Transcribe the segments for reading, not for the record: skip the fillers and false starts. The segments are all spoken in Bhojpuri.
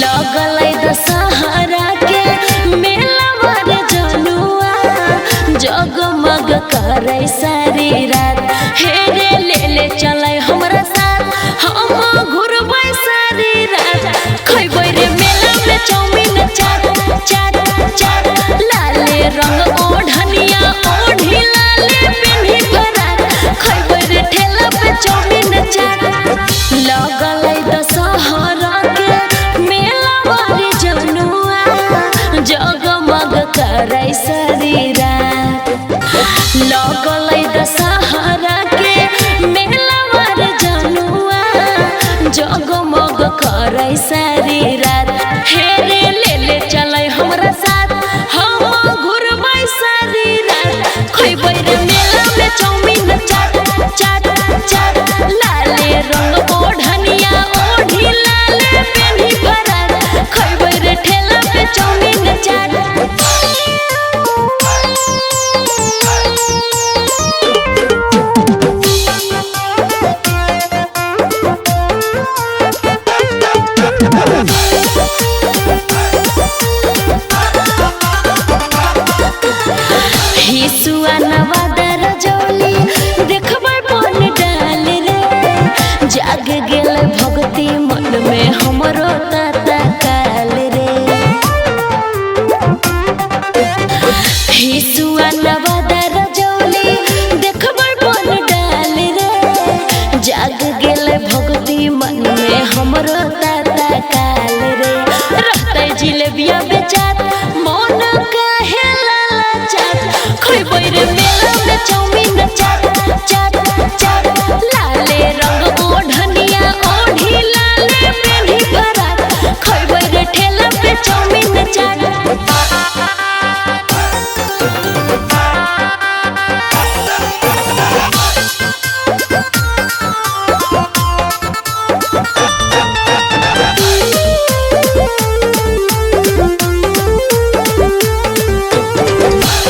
लगलै दशहरा के मेला रे जनुआ जगमग करे सारी रात। हे रे ले ले चलै हमरा साथ हम घुरबै सारी रात। खैबै रे मेला में चाउमीन चाट चाट चाट लाले रंग ओढ़निया ओढ़ी लाले पिन्ही फराक। खैबै रे ठेला पे चाउमीन चाट। लगलै दशहरा के मेला रे जनुआ जगमग करे सारी रात। लगलै दशहरा के मेला रे जनुआ जगमग करे सारी रात। हे रे ले ले चलै हमरा साथ हम घुरबै सारी रात। खैबै रे मेला में चाउमीन चाट चाट चाट लाले रंग ओढ़निया ओढ़ी लाले पिन्ही फराक। खैबै रे ठेला पे चाउमीन चाट। हिसुआ नवादर जोली देखबै बन डाल रे। जाग गेल भक्ति मन में हमरो ताता काल रे। हिसुआ नवादर जोली देखबै बन डाल रे। जाग गेल भक्ति मन में हमरो ताता काल रे। रहतै जिलेबिया बेचात मन काहे लालचात। खैबै रे मेला में चाउमीन चाट चाट चाट लाले रंग ओढ़निया ओढ़ी लाले पिन्ही फराक। खैबै रे ठेला पे चाउमीन चाट।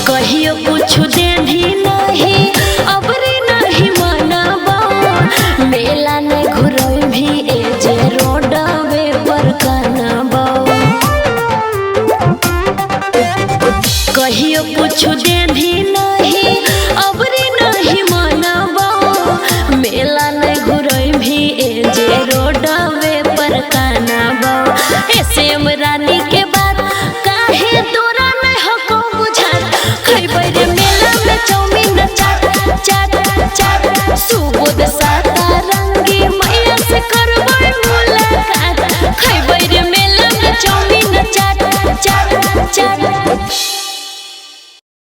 कहियो कुछ देधी नहीं अबरी नहीं मनाबो। मेला ने घुरई भी ए जे रोडवे पर कनाबो। कहियो कुछ देधी नहीं अबरी नहीं मनाबो। मेला ने घुरई भी ए जे रोडवे पर कनाबो। ऐसे